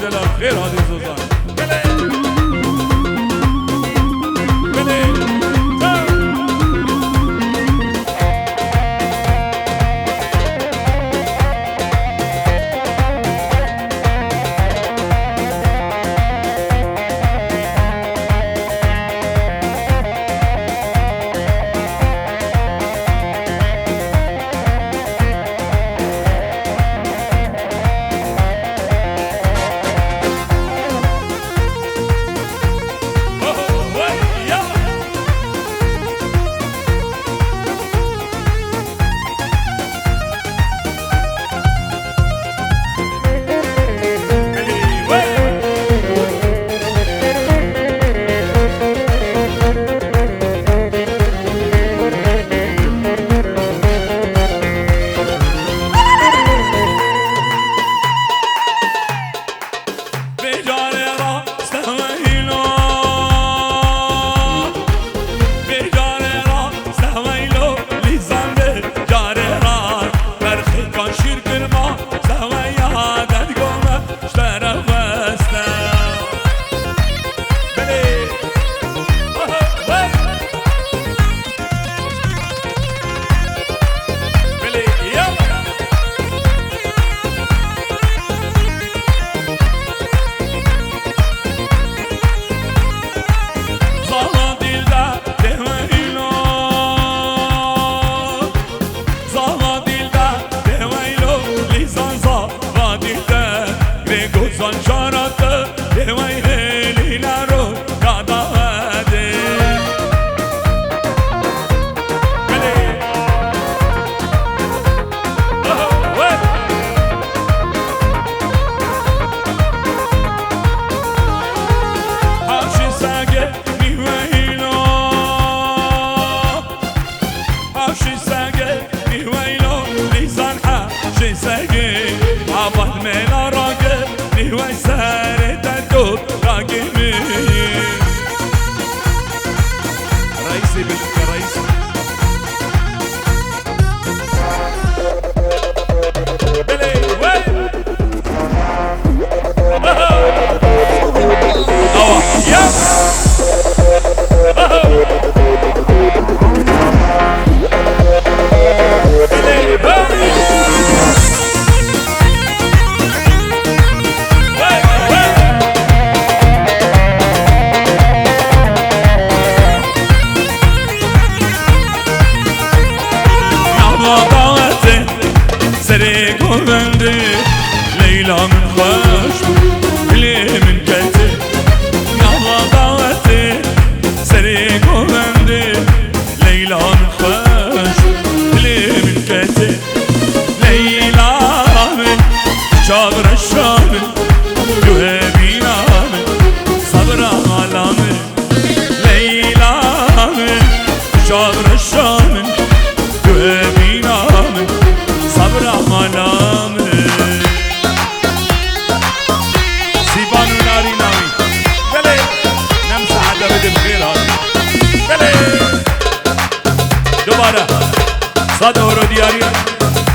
دلال خیر هادی زوزان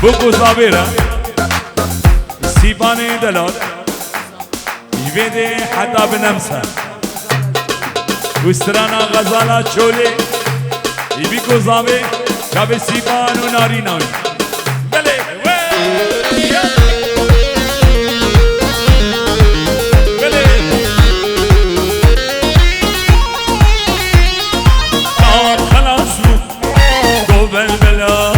بگو زابیره سیبانی دلال یویده حتی بنمسه گسترانا غزالا چوله یبی کو زابه شب سیبان و ناری ناوی بله بله آن خلاص رو گو بلبلا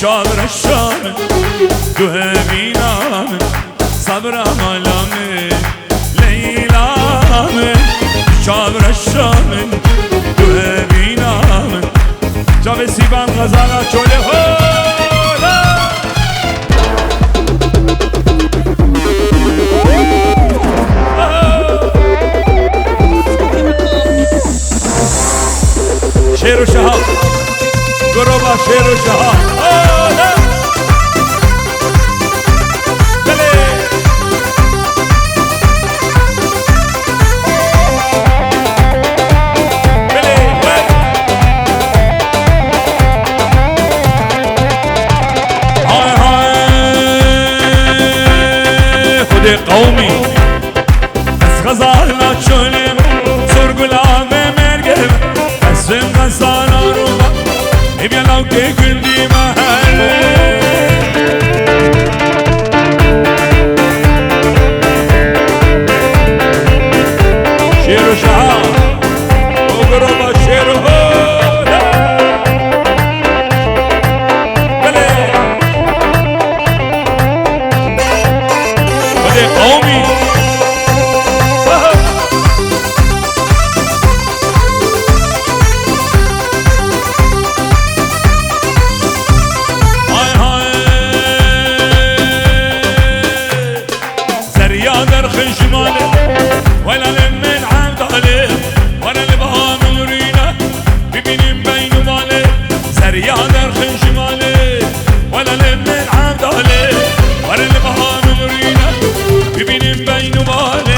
شابر الشام تهبينا صبر ملامي ليلى شابر الشام تهبينا جاب سيبان غزالا چوله هولا شیر و شهاب گروبا شیر و شهاب ابيا لو كندي محل شيرو شهاب وقرب شيرو هولا بلي بلي قومي هاي هاي زريا در خشمالي ولا لمن عمد عليه ولا لبها منورينا ببينين بين مالي زريا در خشمالي ولا لمن عمد عليه ولا لبها منورينا ببينين بين مالي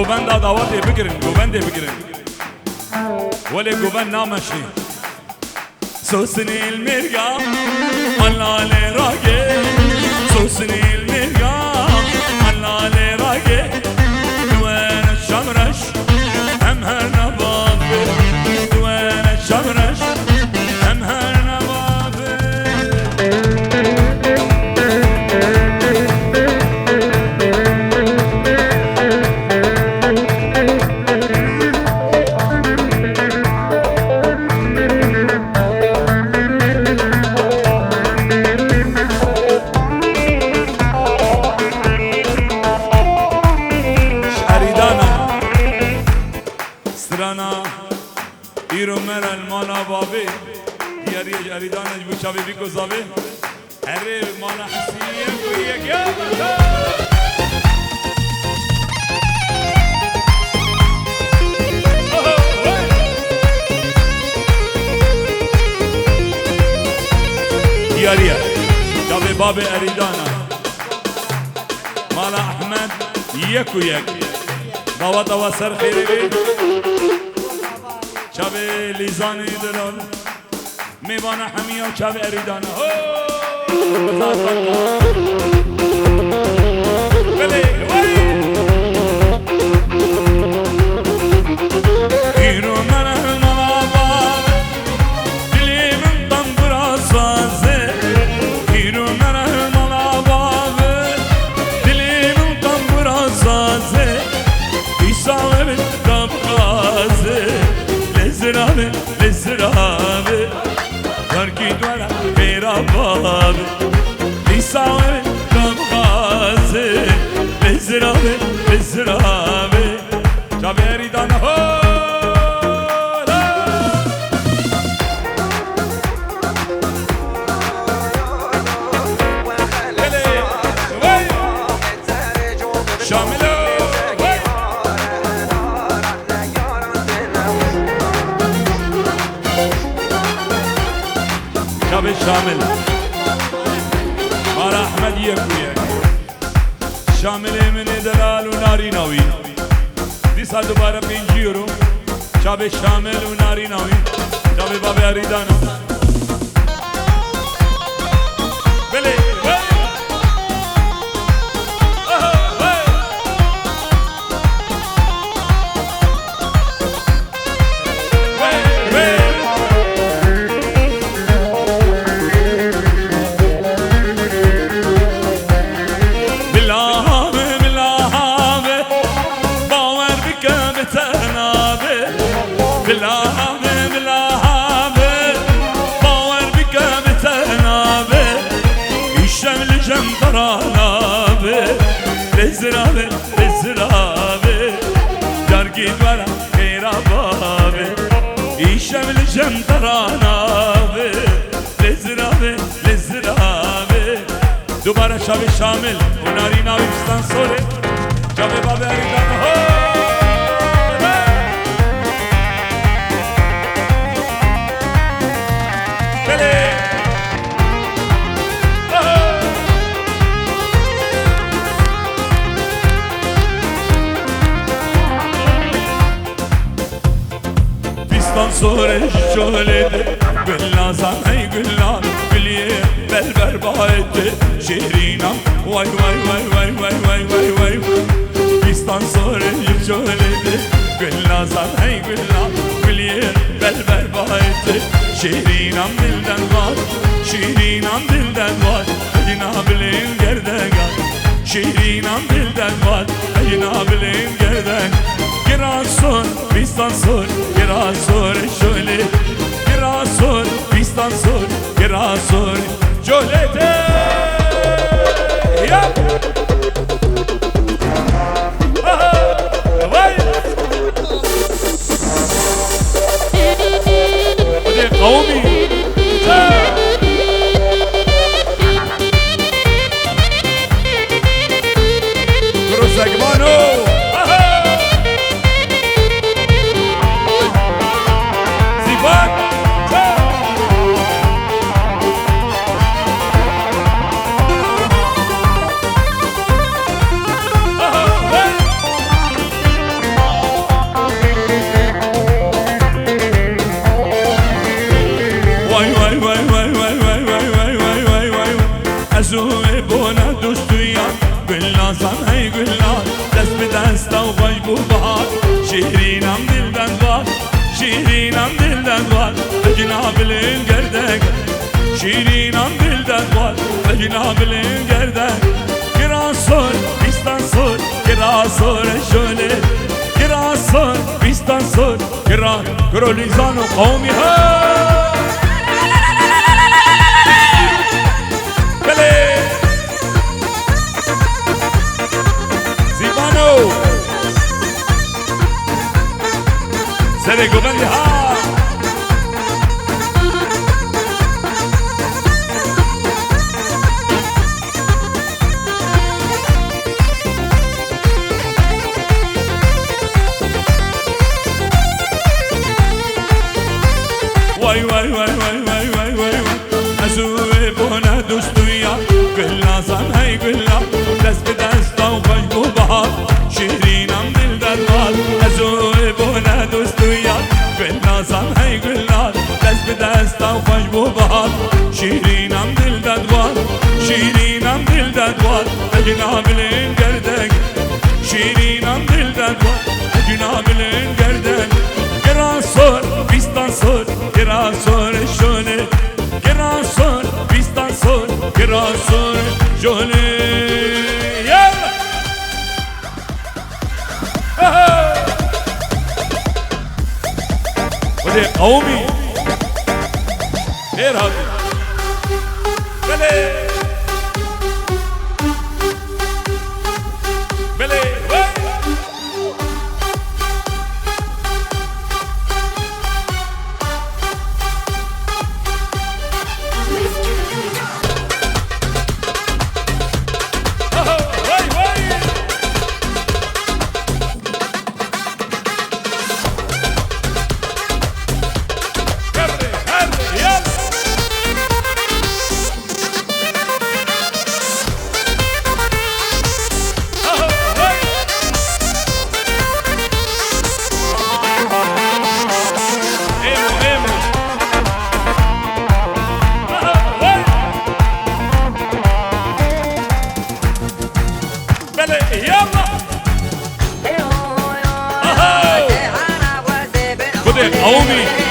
گوبند دعوت بگیرن گوبند بگیرن ولی گوبند نامشی سوسنی المرگا ملاله راگه سوسنی المرگا ملاله راگه دوان الشمرش هم هر نبابه دوان الشمرش هم هر نبابه ایرو مرل مانا بابی دیاری جریدان اجبو چاوی بی گذابی اره مانا حسیه کویه گیا دیاریه چاوی باب اریدانا مانا احمد یک و یک دوا دوا سر خیری بی چاوی لیزانی دلال میبانه همیا چاوی اریدانه بله ایرو منه ملاباب دلی من دنبرا سازه ایرو منه ملاباب دلی من دنبرا سازه ایساوه من دبغازه لزرابه لزرابه ترکی دوارا بیرابابه لیساوه دبغازه لزرابه لزرابه چاوی اریدانه شاملو شامل شامل مارا احمد یکویه شامل من دلال و ناری ناوی دیسا دوباره 5 یورو شاب شامل و ناری ناوی شاب باب اریدانا بله بلابه بلابه باور بك بتنابه الشمل جنبرانابه لزرابه لزرابه درقي ورا غير بابه الشمل جنبرانابه لزرابه لزرابه دوباره شب شامل وناری ناویستان سوره شب بابه اریدانه Pistan sonra şöyledi Güllazan ey güllan Gülye belber bahetti Şehrinam vay vay vay vay vay vay vay vay Pistan sonra şöyledi Güllazan ey güllan Gülye belber bahetti Şehrinam dilden var Şehrinam dilden var Cenab-ı gerdegan Şehrinam dilden var Cenab-ı gerdegan Girasor, pistan sor, girasor şöyle Girasor, pistan sor, girasor Jolete Yap Vay Hadi kavmi Segmano Zivan وای وای وای وای وای وای وای وای وای وای وای ازوی بونه دوستویا گلنازم ای گلناز دست به دست و خوش بو بهار شیرینم دلدن var شیرینم دلدن var اجنابلین گردک شیرینم دلدن var اجنابلین گردک girasor bistan sor girasor şöyle girasor bistan sor girolizano qawmi ha bele zibano sere gobendi ha وای وای وای وای وای وای وای ازوی بونه دوستویا گلنازم ای گلا دست به دست و خوش بو بهار شیرینم دلدن var ازوی بونه دوستویا گلنازم ای گلا دست به دست و خوش بو بهار شیرینم دلدن var شیرینم دلدن var اجنابلین گردک شیرینم دلدن var اجنابلین گردک girasor bistan sor girasor şöyle girasor bistan sor girasor şöyle ودي قومي غير هذا بلي بلي قومي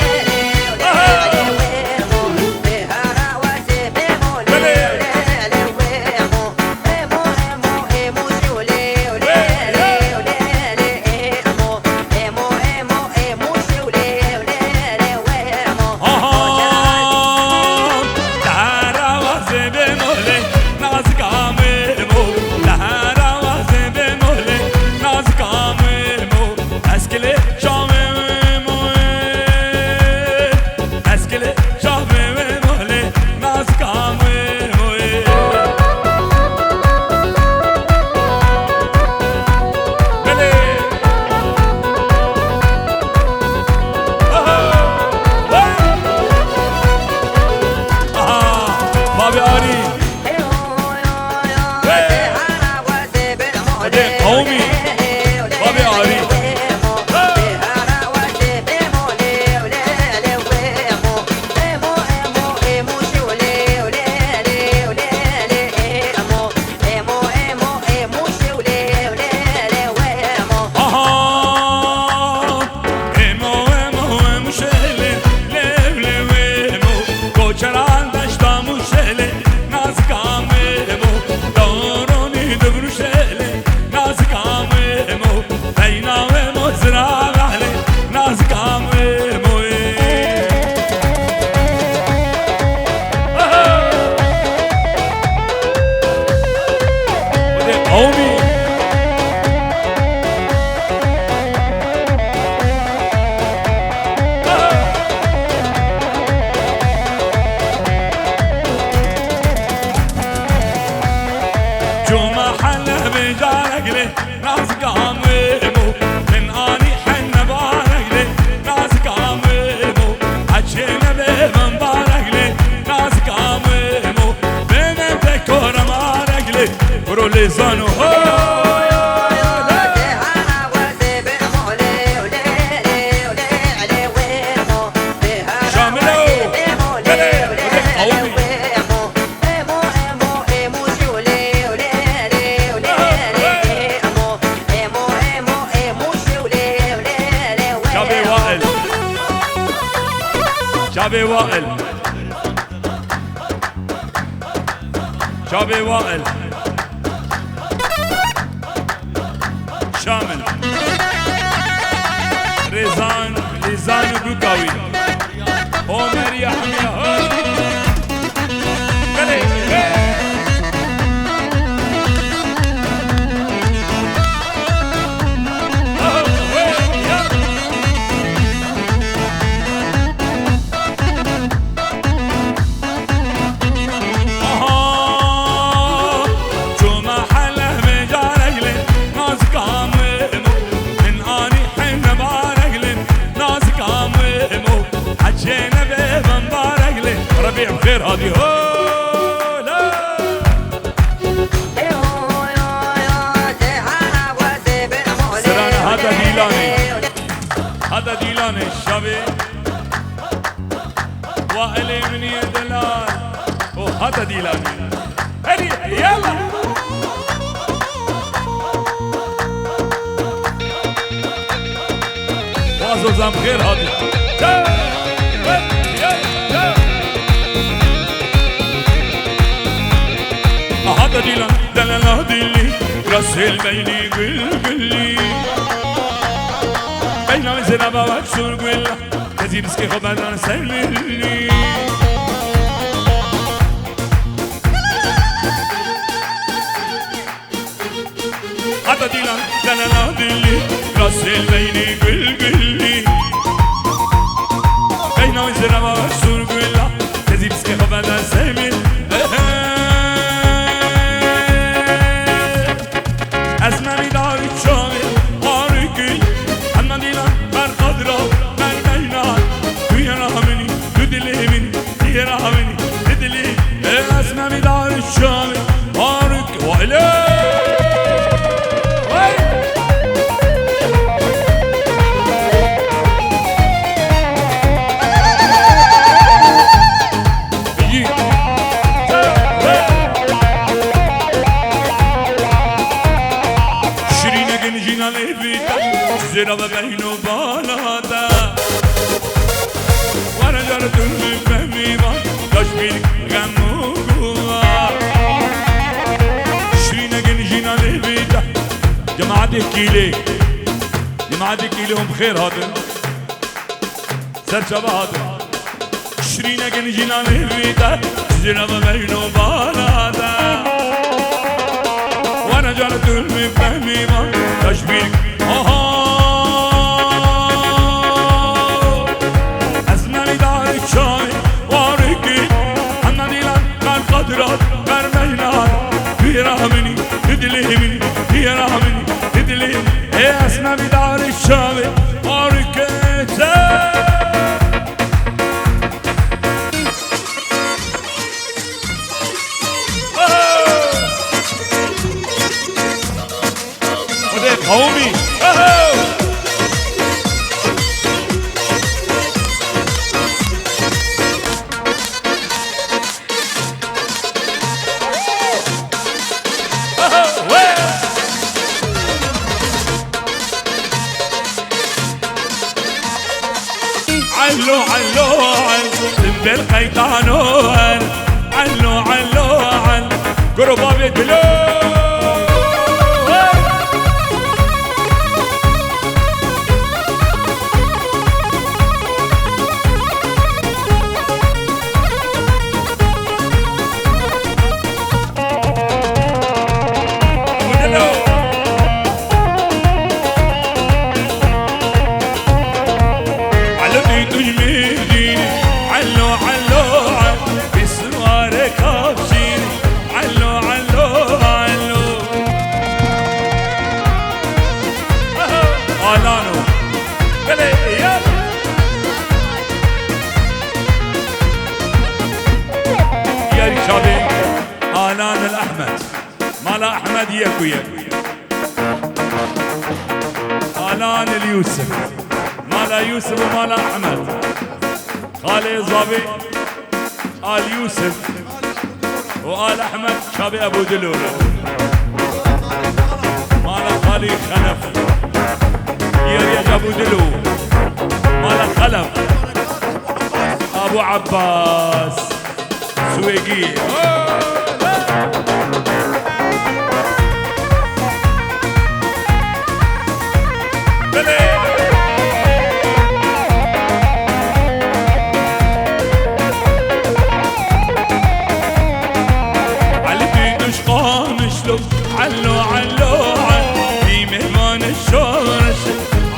لسانه شاملو شابي وائل شابي وائل شامل ريزان وبوكاوي عمر يحيى بخير هادي هولا سرانا هذا ديلاني الشبي وائل من يدلال وهذا ديلاني هدي يلا وازو زام بخير هادي هذا ديلان دلال دلي رسل بيني قلي بينا مزرابا وكسور قلا كذي بسكي خبادان سلمي هذا ديلان دلال دلي رسل بيني قلي بينا مزرابا وكسور قلا كذي بسكي خبادان سلمي اسمعي داري شامي هاركي انا دينا برقدرا برمينا ويا رامني تدلي مني يا رامني تدلي اسمعي داري شامي هاركي وإلي زرا بينو بالادا وانا جرت بفهمي ما تشبيك غمو جوا شرينا جنجينا لبيتا جماعة كيلي هم بخير هذا سر شباب هذا شرينا جنجينا لبيتا زرا بينو بالادا وانا جرت بفهمي ما تشبيك رامني تدلي مني يا رامني تدلي يا اسمع بدار الشامي اركيتا وده قومي علو بالقيطانور علو قربا بيدلو آلان الأحمد مالا أحمد يكو آلان اليوسف مالا يوسف ومالا أحمد خالي الظبي آل يوسف وآل أحمد شابي أبو دلولو مالا خالي خنف يريد أبو دلو مالا خلف ابو عباس سويقي على بيدوش قامش له علو علو في مهمان الشورش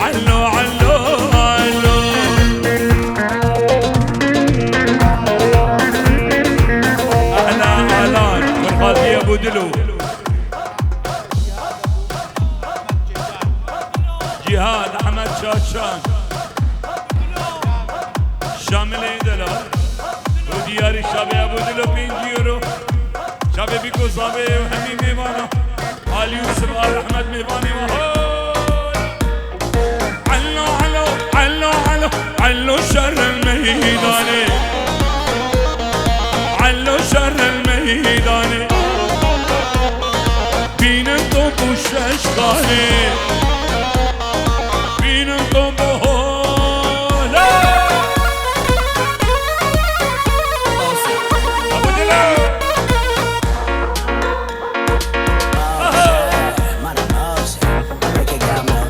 علو علو علو اهلا اهلا والقاضي ابو دلو جهاد احمد شاشان شامل دلال ودياري شابي ابو دلو 5 يورو شابي بيكو صابي وحمي ميوانا آل يوسف آل احمد ميواني وهول علو علو علو علو علو شر الميداني علو شر الميداني بين الطب والششخاني بين الطب وهولا ابو دلو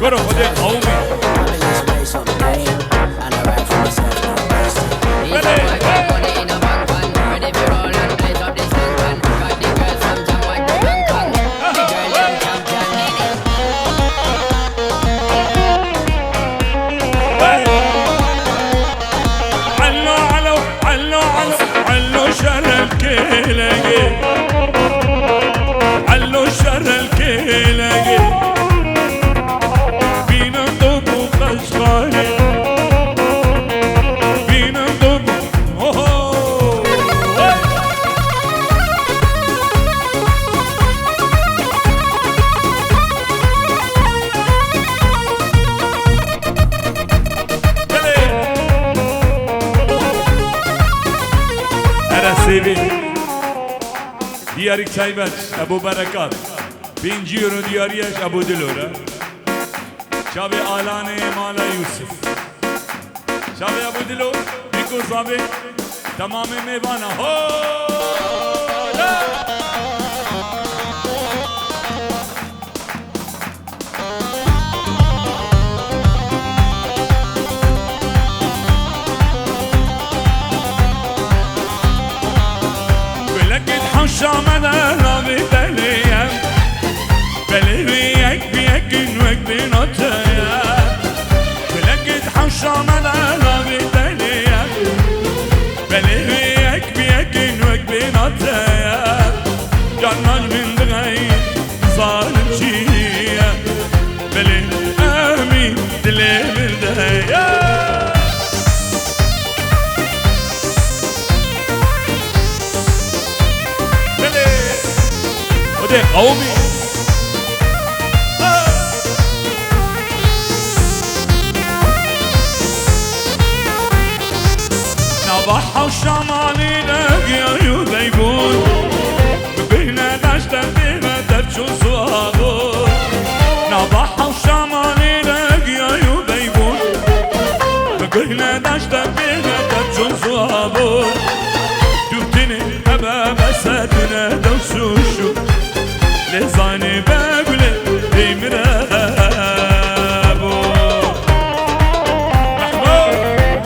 برو خدي قومي علو شر الكيلة علو شر الكيلة بين الضب وقشقاني بين الضب سيبي ديارك سايبت ابو بركات 5 يورو دياريش ابو دلورا شابي آلاني مالا يوسف شابي ابو دلو بيكو صابي تمام ميوانا شامنا رابي بليم بليك بيك نوك بنوتيا بلقيت حشامنا رابي بليم بليك بيك نوك بنوتيا جنان من دغير ظالم شيا بلي امي دلي من دهيا قومي نبحة وشمالي لقيا يذيبون بينا دشت بينا ترجو صابون نبحة وشمالي لقيا يذيبون بينا دشت بينا ترجو صابون دوتني أبا بساتنا دوسوشو لزاني بقولي بمرابو محمود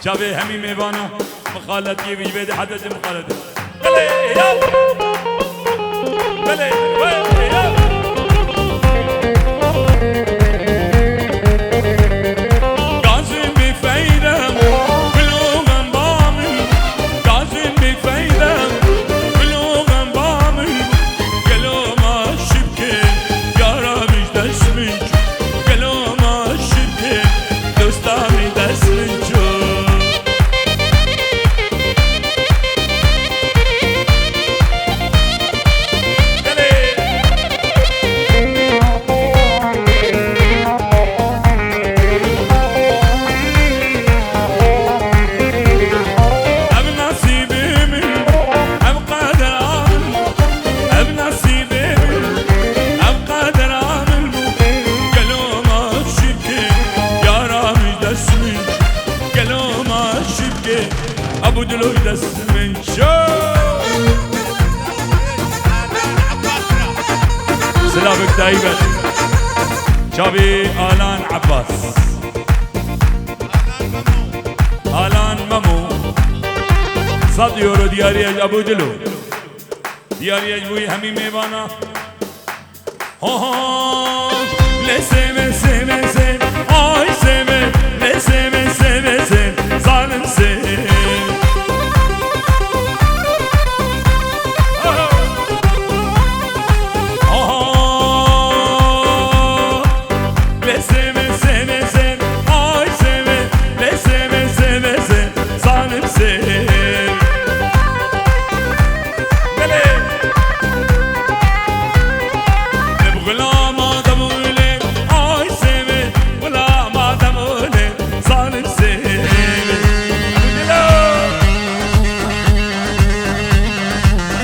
شبه همي ميبانا مخالط كيف يبدي حتى مخالط بلي يا بلي يا قاسم بفايدة بلوغن بعمل قاسم بفايدة بلوغن بعمل قالوا ما الشبكة يا رامش دسمج قالوا ما الشبكة دوستامي دسمج ابو دلو دس من شو سلامك دايما شابي آلان عباس آلان ممو صد يورو دياري ابو دلو دياري بوي همي ميبانا ها لسه سم آي سم لسه سم ظالم سم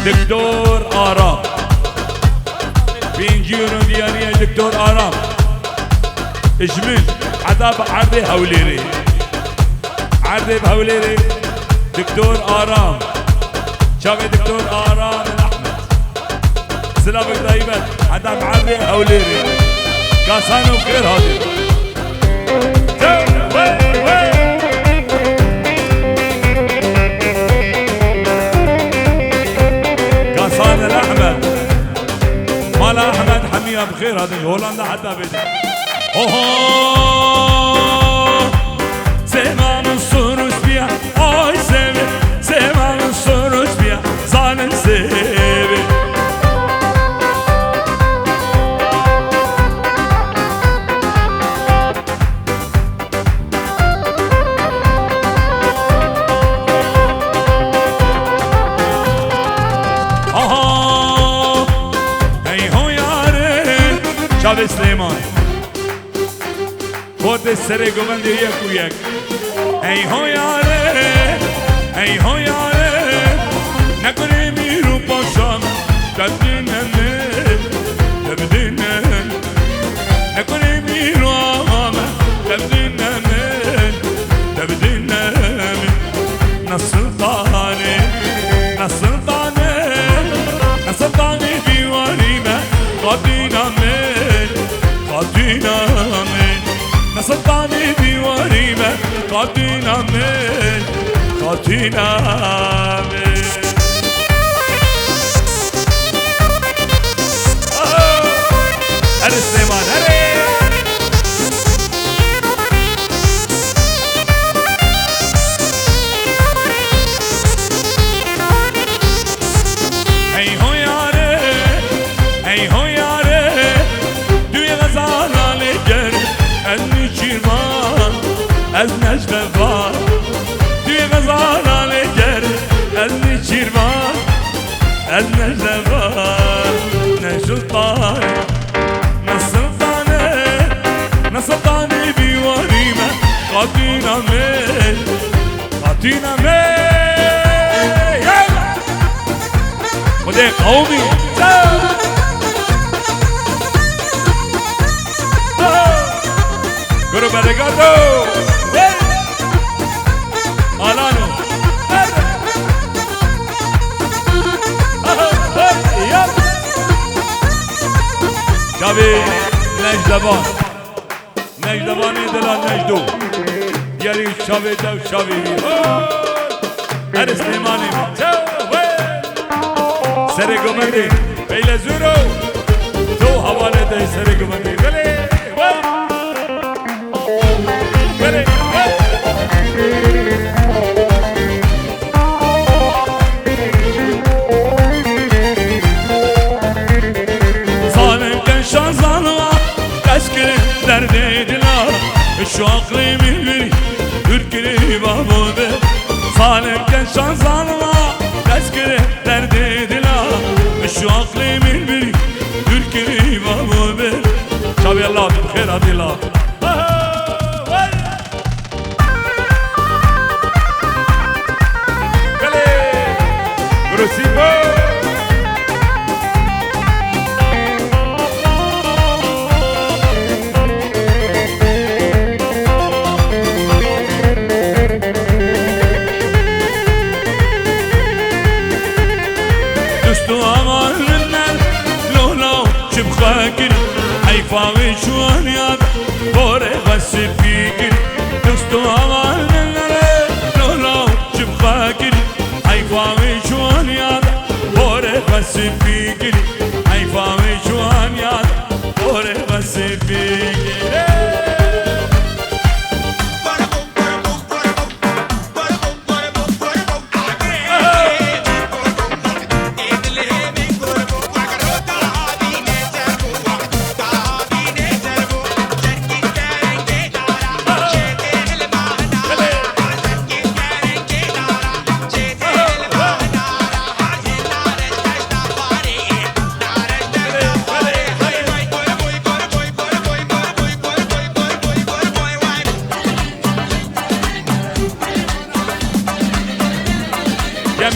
دكتور آرام بينجيرو ديارية دكتور آرام اجمل عذاب عرضي هوليري عرضي بهوليري دكتور آرام شافي دكتور آرام الأحمد سلامك دايما عذاب عرضي هوليري كاسانو بخير هادي كاسان الأحمد مال أحمد حمية بخير هذا هولندا حتى بدي سمع الصروس بيا آي سمع الصروس بيا ظالم سيبي شاب سلیمان خود سر گوبند یک و یک ای ها یاره ای ها یاره نکنه میرو پاشم تبدینمه نکنه میرو آمه تبدینمه نسلطانه بیواریمه قدینمه نسلطاني بيوريمه قاتينا من هري سليمان هري اي هو ياري اي هو ياري دوي غزال على جر ازني شيرمان از نجم فار دوی غزال جر ازني شيرمان از نجم فار نسلطاني بيوريمه قاتينا من وده قومي Guru Baragato Alano Gabi Necdaban Necdabani Delal Necdu Diğeri شاوی تو شاوی هر سلیمانی من سر گمندی بیل زورو تو حواله ده سر گمندی بله بله ظالم کن شازانوا دشکر درده دلا şu aklımı bir ürkülü babamı Salim ken şanzanıma Tezkere derdi dila Şu aklımı bir ürkülü babamı Şabi Allah bkhir adila Gale Grosibo حيفاوي شوان ياد بوري غسي فيكر دوستو همان نلره لولو شبخاكر حيفاوي شوان ياد بوري غسي فيكر حيفاوي شوان ياد بوري غسي فيكر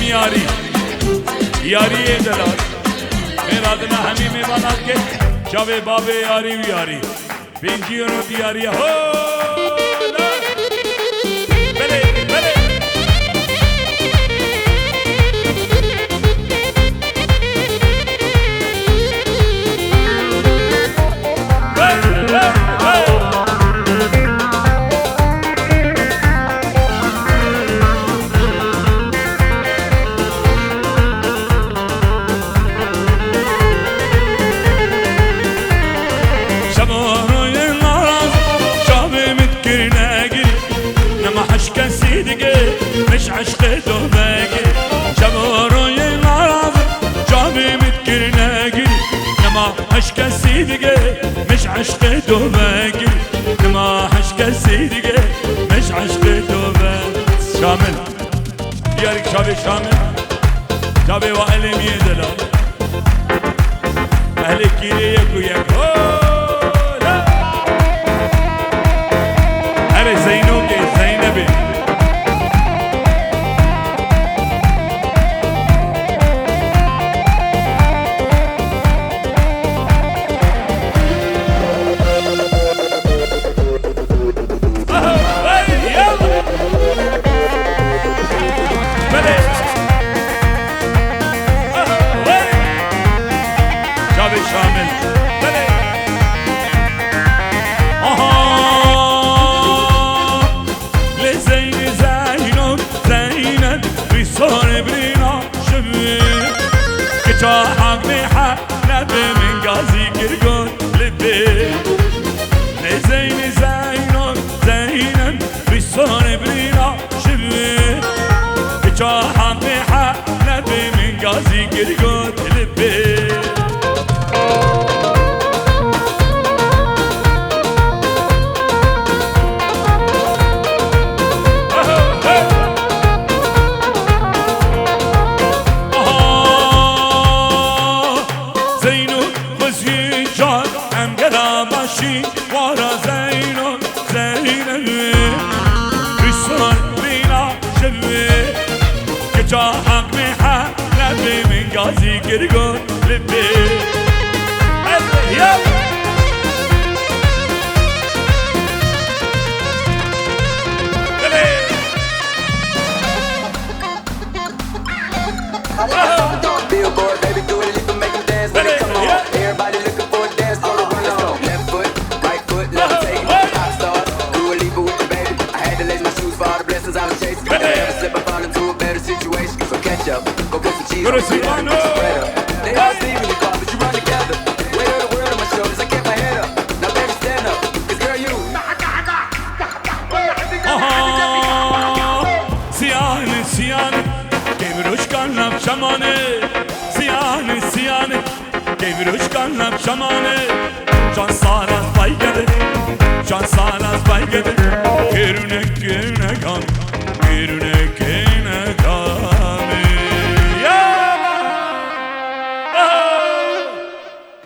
यारी यारी ये दलाल मेरा दना हमी में बना के चावे बाबे यारी यारी बेंजियों नो यारी हो बले बले مش عشق دوباقي شمورو ينعرض جابي متكرناقي نما عشق سيدقي مش عشق دوباقي نما عشق سيدقي مش عشق دوباقي شامل ديارك شابي شامل شابي وعلم يدلا أهلك كيري يكو يكو لا أبي زينوكي زينبي حق محلب من قازي كرقون لبي زين زينون زينن بيصون برينا شبي حق محلب من قازي كرقون لبي ورا زينون زينن بيصون بينا شبي كجا حق محلب من قازي كرقون لبي يلا Billboard, baby, do it, leave them, make them dance, let it come on. Everybody looking for a dance, so let's go. Left foot, right foot, levitate, hot stars. Do a leap with the baby, I had to lace my shoes for better situation, so catch up. Go put some cheese Go on to the pizza and get some bread up. They all see me in the car, but you run together. Weight of the world on my shoulders, I kept my head up. Now baby, stand up, 'cause girl, you. سیانه سیانه گیبروش کن لب شمانه سیانه سیانه گیبروش کن لب شمانه جان سال از بای گده جان سال از بای گده گرونه گرونه کن